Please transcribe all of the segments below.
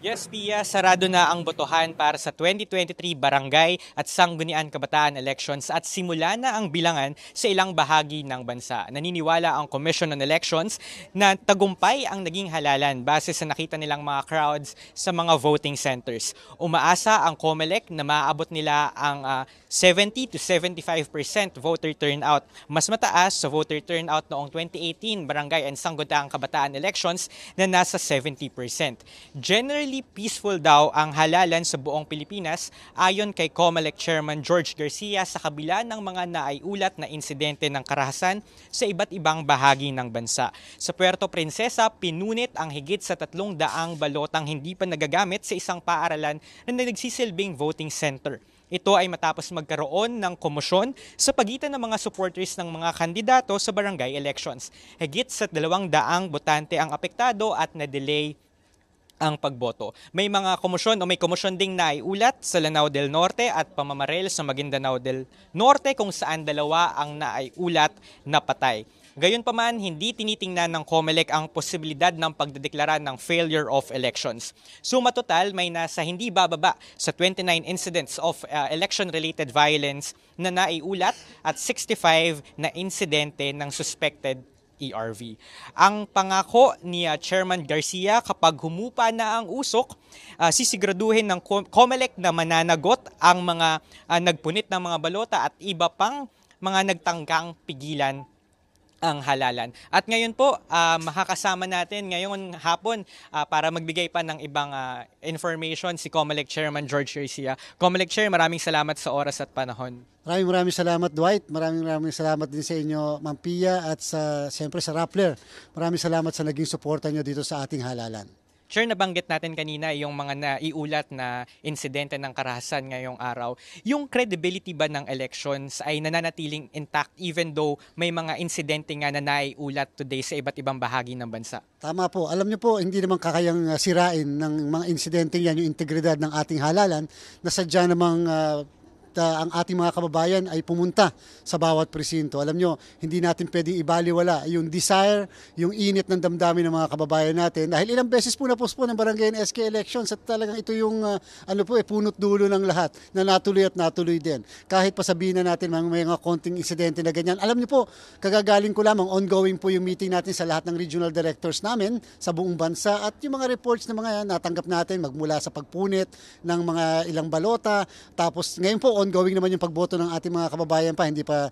Yes, Pia, sarado na ang botohan para sa 2023 Barangay at Sangguniang Kabataan Elections at simula na ang bilangan sa ilang bahagi ng bansa. Naniniwala ang Commission on Elections na tagumpay ang naging halalan base sa nakita nilang mga crowds sa mga voting centers. Umaasa ang COMELEC na maaabot nila ang 70 to 75% voter turnout. Mas mataas sa voter turnout noong 2018 Barangay and Sangguniang Kabataan Elections na nasa 70%. Generally, peaceful daw ang halalan sa buong Pilipinas ayon kay COMELEC Chairman George Garcia sa kabila ng mga naiulat na insidente ng karahasan sa iba't ibang bahagi ng bansa. Sa Puerto Princesa, pinunit ang higit sa 300 balotang hindi pa nagagamit sa isang paaralan na nagsisilbing voting center. Ito ay matapos magkaroon ng komosyon sa pagitan ng mga supporters ng mga kandidato sa barangay elections. Higit sa 200 botante ang apektado at na-delay ang pagboto. May mga komosyon o may komosyon ding naiulat sa Lanao del Norte at Pamamarel sa Maguindanao del Norte kung saan dalawa ang naiulat na patay. Gayunpaman, hindi tinitingnan ng COMELEC ang posibilidad ng pagdedeklara ng failure of elections. Suma total, may nasa hindi bababa sa 29 incidents of election-related violence na naiulat at 65 na insidente ng suspected ERV. Ang pangako ni Chairman Garcia kapag humupa na ang usok, sisiguraduhin ng COMELEC na mananagot ang mga nagpunit ng mga balota at iba pang mga nagtangkang pigilan ang halalan. At ngayon po, makakasama natin ngayong hapon para magbigay pa ng ibang information si COMELEC Chairman George Garcia. COMELEC Chair, maraming salamat sa oras at panahon. Maraming salamat, Dwight. Maraming salamat din sa inyo, Ma'am Pia, at siyempre sa Rappler. Maraming salamat sa naging suporta nyo dito sa ating halalan. Sure, nabanggit natin kanina yung mga naiulat na insidente ng karahasan ngayong araw. Yung credibility ba ng elections ay nananatiling intact even though may mga insidente nga na naiulat today sa iba't ibang bahagi ng bansa? Tama po. Alam niyo po, hindi naman kakayang sirain ng mga insidente yan yung integridad ng ating halalan na sadya namang ang ating mga kababayan ay pumunta sa bawat presinto. Alam nyo, hindi natin pwedeng ibaliwala yung desire, yung init ng damdamin ng mga kababayan natin. Dahil ilang beses po na-postpone ng barangay and SK elections at talagang ito yung punot dulo ng lahat na natuloy at natuloy din. Kahit pa sabihin na natin mga konting insidente na ganyan. Alam nyo po, kagagaling ko lamang, ongoing po yung meeting natin sa lahat ng regional directors namin sa buong bansa at yung mga reports na mga natanggap natin magmula sa pagpunit ng mga ilang balota. Tapos ngayon po, ongoing naman yung pagboto ng ating mga kababayan pa, hindi pa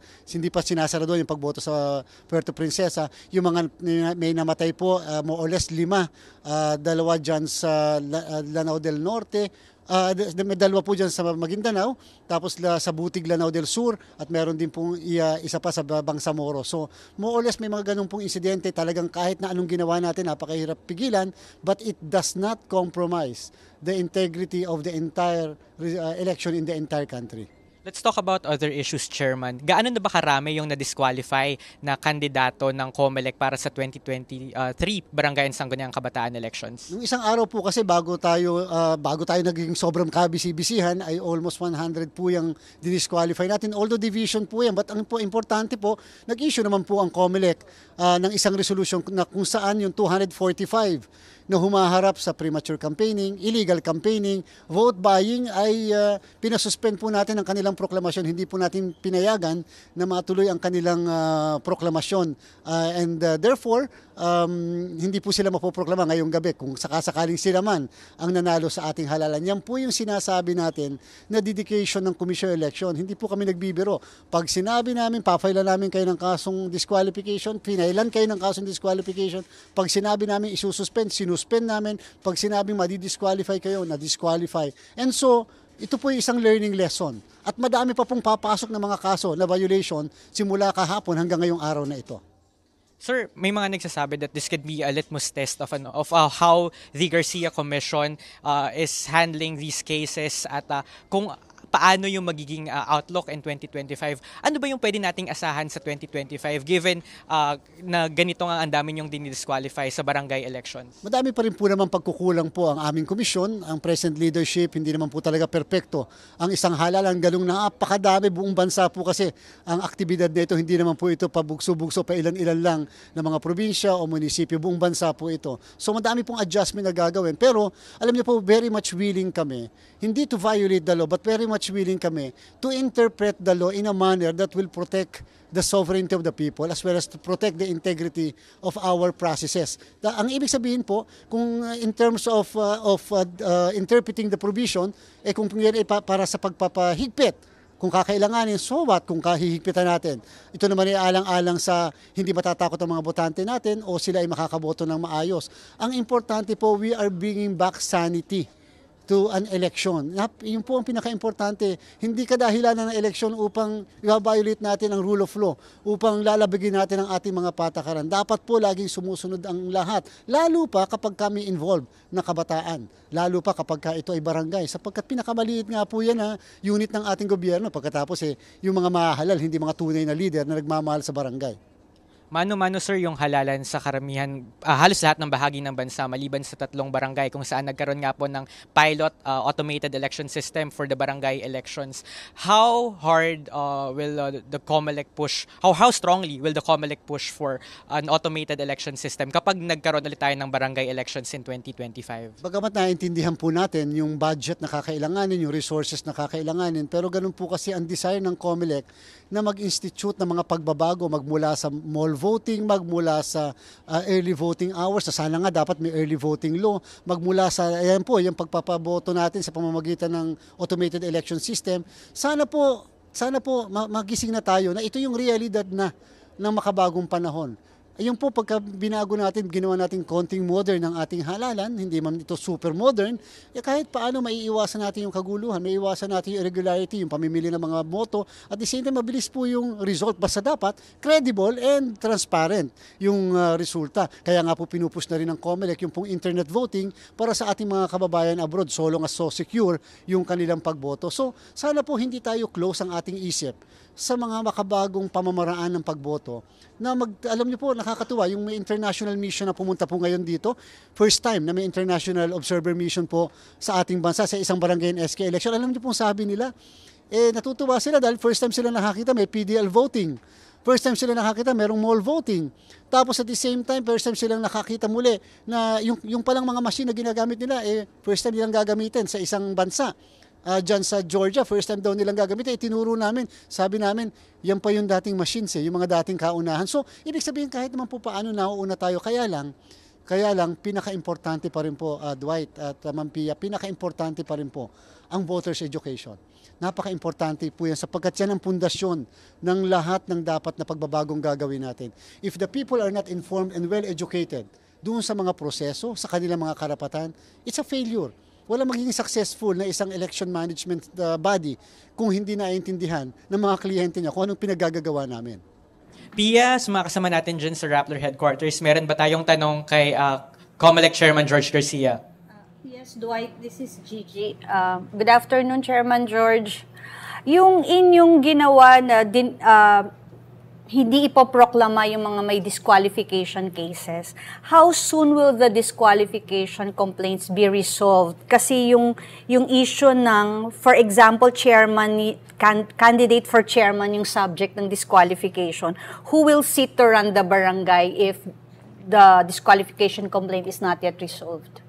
sinasarado yung pagboto sa Puerto Princesa. Yung mga may namatay po, more or less 5, 2 dyan sa Lanao del Norte, may 2 po dyan sa Maguindanao, tapos sa Butig, Lanao del Sur, at meron din pong isa pa sa Bangsamoro. So, more or less may mga ganun pong insidente, talagang kahit na anong ginawa natin, napakahirap pigilan, but it does not compromise the integrity of the entire election in the entire country. Let's talk about other issues, Chairman. Gaano na ba karami yung na-disqualify na kandidato ng COMELEC para sa 2023 Barangay and Sangguniang Kabataan Elections? Nung isang araw po kasi bago tayo naging sobrang kabisi-bisihan ay almost 100 po yung disqualify natin. Although division po yan, but ang importante po, nag-issue naman po ang COMELEC ng isang resolution na kung saan yung 245 na humaharap sa premature campaigning, illegal campaigning, vote buying ay pinasuspend po natin ang kanilang proklamasyon. Hindi po natin pinayagan na matuloy ang kanilang proklamasyon. Therefore, hindi po sila mapoproklama ngayong gabi kung sakasakaling sila man ang nanalo sa ating halalan. Yan po yung sinasabi natin na dedication ng Commission Election. Hindi po kami nagbibiro. Pag sinabi namin, papailan namin kayo ng kasong disqualification, pinailan kayo ng kasong disqualification. Pag sinabi namin isususpend, sinuspend namin. Pag sinabing madi-disqualify kayo, na-disqualify. And so, ito po yung isang learning lesson. At madami pa pong papasok na mga kaso na violation simula kahapon hanggang ngayong araw na ito. Sir, may mga nagsasabi that this could be a litmus test of how the Garcia Commission is handling these cases at kung paano yung magiging outlook in 2025. Ano ba yung pwede nating asahan sa 2025 given na ganito nga ang dami yung dinidisqualify sa barangay elections? Madami pa rin po naman pagkukulang po ang aming komisyon. Ang present leadership, hindi naman po talaga perpekto. Ang isang halalan, galong napakadami buong bansa po kasi ang aktibidad nito, hindi naman po ito pabugso-bugso pa ilan-ilan lang ng mga probinsya o munisipyo. Buong bansa po ito. So madami pong adjustment na gagawin. Pero alam niyo po, very much willing kami, hindi to violate the law, but very much willing kami to interpret the law in a manner that will protect the sovereignty of the people as well as to protect the integrity of our processes. Ang ibig sabihin po, kung in terms of interpreting the provision, kung yan ay para sa pagpapahigpit, kung kakailanganin, so what kung kahihigpitan natin? Ito naman ay alang-alang sa hindi matatakot ang mga botante natin o sila ay makakaboto ng maayos. Ang importante po, we are bringing back sanity to an election. Yun po ang pinaka-importante. Hindi kadahilanan ng election upang i-violate natin ang rule of law, upang lalabagin natin ang ating mga patakaran. Dapat po laging sumusunod ang lahat, lalo pa kapag kami involved na kabataan, lalo pa kapag ito ay barangay, sapagkat pinakamaliit nga po yan na unit ng ating gobyerno, pagkatapos yung mga mahalal, hindi mga tunay na leader na nagmamahal sa barangay. Mano-mano sir yung halalan sa karamihan, halos lahat ng bahagi ng bansa maliban sa 3 barangay kung saan nagkaroon nga po ng pilot automated election system for the barangay elections. How hard will the COMELEC push, how strongly will the COMELEC push for an automated election system kapag nagkaroon ulit tayo ng barangay elections in 2025? Bagamat naiintindihan po natin yung budget na kakailanganin, yung resources na kakailanganin, pero ganun po kasi ang desire ng COMELEC na mag-institute ng mga pagbabago magmula sa mall voting, magmula sa early voting hours, sana nga dapat may early voting law, magmula sa ayan po, yung pagpapaboto natin sa pamamagitan ng automated election system. Sana po magising na tayo na ito yung realidad na ng makabagong panahon. Yung po pagka binago natin, ginawa natin konting modern ng ating halalan, hindi man ito super modern, kahit paano maiiwasan natin yung kaguluhan, maiiwasan natin yung irregularity, yung pamimili ng mga boto, at the same time mabilis po yung result, basta dapat credible and transparent yung resulta. Kaya nga po pinupush na rin ng COMELEC yung pong internet voting para sa ating mga kababayan abroad, so long as so secure yung kanilang pagboto. So sana po hindi tayo close ang ating isip sa mga makabagong pamamaraan ng pagboto na alam niyo po, nakakatuwa yung may international mission na pumunta po ngayon dito. First time na may international observer mission po sa ating bansa sa isang barangay SK election. Alam niyo po sabi nila, natutuwa sila dahil first time sila nakakita may PDL voting. First time sila nakakita merong mall voting. Tapos at the same time, first time silang nakakita muli na yung palang mga machine na ginagamit nila, first time nilang gagamitin sa isang bansa. Dyan sa Georgia, first time daw nilang gagamitin, itinuro namin, sabi namin, yan pa yung dating machines yung mga dating kaunahan. So, ibig sabihin kahit naman po paano nauuna tayo, kaya lang, pinaka-importante pa rin po, Dwight at Ma'am Pia, pinaka-importante pa rin po ang voters education. Napaka-importante po yan sapagkat yan ang pundasyon ng lahat ng dapat na pagbabagong gagawin natin. If the people are not informed and well-educated doon sa mga proseso, sa kanilang mga karapatan, it's a failure. Wala magiging successful na isang election management body kung hindi naiintindihan ng mga kliyente niya kung anong pinagagagawa namin. Pia, sa mga kasama natin dyan sa Rappler Headquarters, meron ba tayong tanong kay COMELEC Chairman George Garcia? Yes, Dwight, this is Gigi. Good afternoon, Chairman George. Yung inyong ginawa na hindi ipoproklama yung mga may disqualification cases, how soon will the disqualification complaints be resolved? Kasi yung issue ng, for example, candidate for chairman yung subject ng disqualification, who will sit to run the barangay if the disqualification complaint is not yet resolved?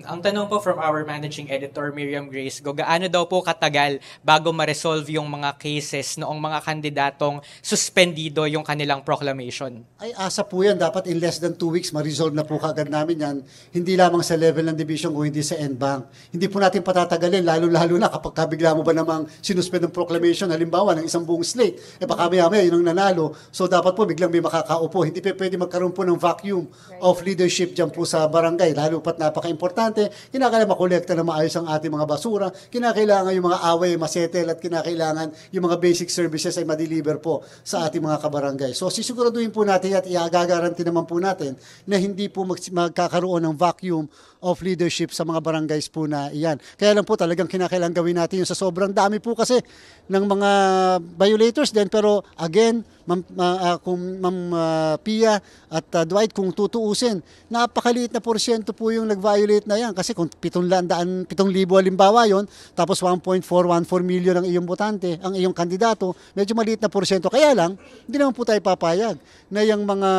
Ang tanong po from our managing editor, Miriam Grace, gaano daw po katagal bago ma-resolve yung mga cases noong mga kandidatong suspendido yung kanilang proclamation? Ay, asa po yan. Dapat in less than 2 weeks, ma-resolve na po kagad namin yan. Hindi lamang sa level ng division kung hindi sa NBank. Hindi po natin patatagalin, lalo-lalo na kapag kabigla mo ba namang sinuspend ng proclamation, halimbawa ng isang buong slate, baka maya-maya yun ang nanalo. So dapat po biglang may makakaupo. Hindi pa pwede magkaroon po ng vacuum of leadership dyan po sa barangay, lalo pat napaka-importante importante, kinakailangan makolekta na maayos ang ating mga basura, kinakailangan yung mga away masettle at kinakailangan yung mga basic services ay ma-deliver po sa ating mga kabarangay. So sisiguraduhin po natin at i-garanti naman po natin na hindi po magkakaroon ng vacuum of leadership sa mga barangays po na iyan. Kaya lang po talagang kinakailangan gawin natin yung sa sobrang dami po kasi ng mga violators din. Pero again, Ma'am Pia at Dwight, kung tutuusin, napakaliit na porsyento po yung nag-violate na yan. Kasi kung 7,000 halimbawa yon, tapos 1.414 million ang iyong botante, ang iyong kandidato, medyo maliit na porsyento. Kaya lang, hindi naman po tayo papayag na yung mga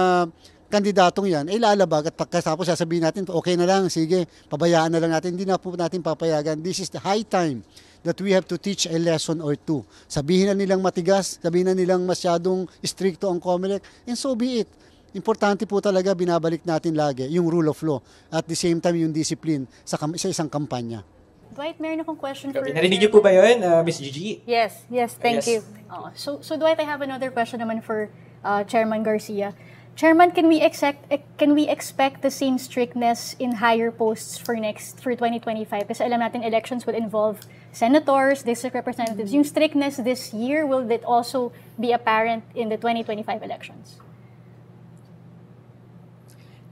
kandidatong yan ay lalabag at pagkatapos sasabihin natin, okay na lang, sige, pabayaan na lang natin. Hindi na po natin papayagan. This is the high time that we have to teach a lesson or two. Sabihin na nilang matigas, sabihin na nilang masyadong stricto ang COMELEC, and so be it. Importante po talaga, binabalik natin lagi yung rule of law at the same time yung discipline sa isang kampanya. Dwight, meron akong question for Narinig niyo po ba yun, Ms. Gigi? Yes, thank you. So Dwight, I have another question naman for Chairman Garcia. Chairman, can we expect the same strictness in higher posts for 2025? Kasi alam natin elections will involve senators, district representatives. Yung strictness this year, will that also be apparent in the 2025 elections?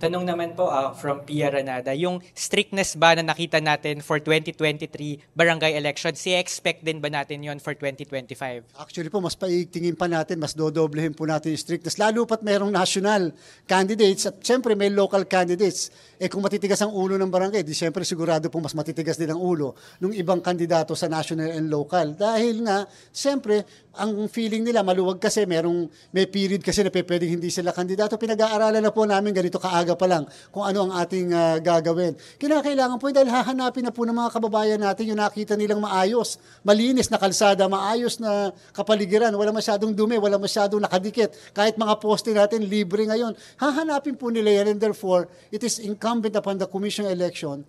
Tanong naman po from Pia Ranada, yung strictness ba na nakita natin for 2023 barangay elections, i-expect din ba natin yon for 2025? Actually po, mas paigtingin pa natin, mas dodoblehin po natin yung strictness. Lalo pat merong national candidates at siyempre may local candidates. Kung matitigas ang ulo ng barangay, di siyempre sigurado po mas matitigas din ang ulo ng ibang kandidato sa national and local. Dahil nga, siyempre, ang feeling nila maluwag kasi may period kasi na pwedeng hindi sila kandidato. Pinag-aaralan na po namin ganito kaaga pa lang kung ano ang ating gagawin. Kinakailangan po dahil hahanapin na po ng mga kababayan natin yung nakita nilang maayos, malinis na kalsada, maayos na kapaligiran, wala masyadong dumi, wala masyadong nakadikit. Kahit mga poste natin libre ngayon, hahanapin po nila yan, and therefore it is incumbent upon the commission election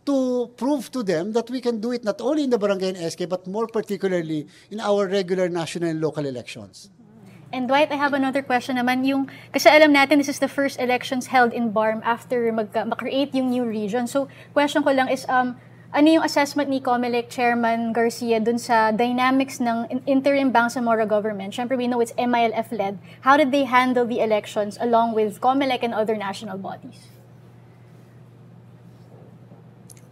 to prove to them that we can do it not only in the barangay and SK but more particularly in our regular national and local elections. And Dwight, I have another question naman. Kasi alam natin this is the first elections held in BARM after mag-create yung new region. So question ko lang is, ano yung assessment ni COMELEC Chairman Garcia dun sa dynamics ng interim Bangsamoro government? Siyempre, we know it's MILF-led. How did they handle the elections along with COMELEC and other national bodies?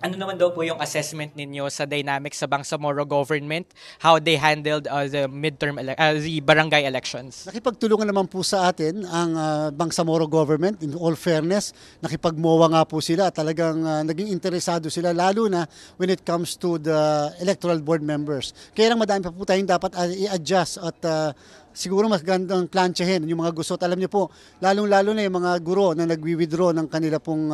Ano naman daw po yung assessment ninyo sa dynamics sa Bangsamoro government, how they handled the the barangay elections? Nakipagtulungan naman po sa atin ang Bangsamoro government, in all fairness. Nakipagmowa nga po sila, talagang naging interesado sila, lalo na when it comes to the electoral board members. Kaya lang madami pa po tayong dapat i-adjust at siguro mas gandang plansyahin yung mga gusto. Alam niyo po, lalong-lalo na yung mga guro na nagwi-withdraw ng kanila pong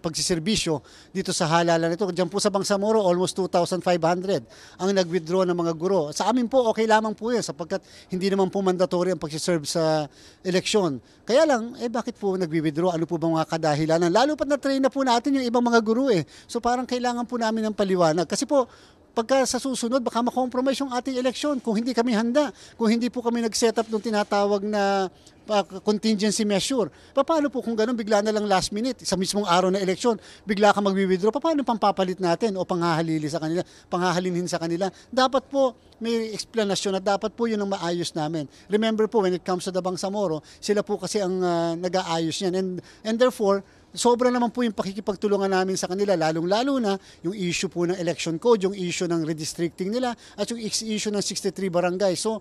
pagsiservisyo dito sa halalan ito. Diyan po sa Bangsamoro, almost 2,500 ang nag-withdraw ng mga guro. Sa amin po, okay lamang po yun sapagkat hindi naman po mandatory ang pagsiserve sa eleksyon. Kaya lang, bakit po nagwi-withdraw? Ano po bang mga kadahilanan? Lalo pat na-train na po natin yung ibang mga guro So parang kailangan po namin ng paliwanag. Kasi po, pagka sa susunod, baka makompromise yung ating eleksyon kung hindi kami handa, kung hindi po kami nag-set up ng tinatawag na contingency measure. Paano po kung gano'n, bigla na lang last minute, sa mismong araw na eleksyon, bigla ka mag-withdraw, paano pampapalit natin o panghahalinin sa kanila? Dapat po may explanasyon at dapat po yun ang maayos namin. Remember po, when it comes to the Bangsamoro, sila po kasi ang nag-aayos yan. And therefore, sobra naman po yung pakikipagtulungan namin sa kanila, lalong-lalo na yung issue po ng election code, yung issue ng redistricting nila, at yung issue ng 63 barangay. So,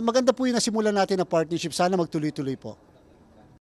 maganda po yung nasimulan natin na partnership. Sana magtuloy-tuloy po.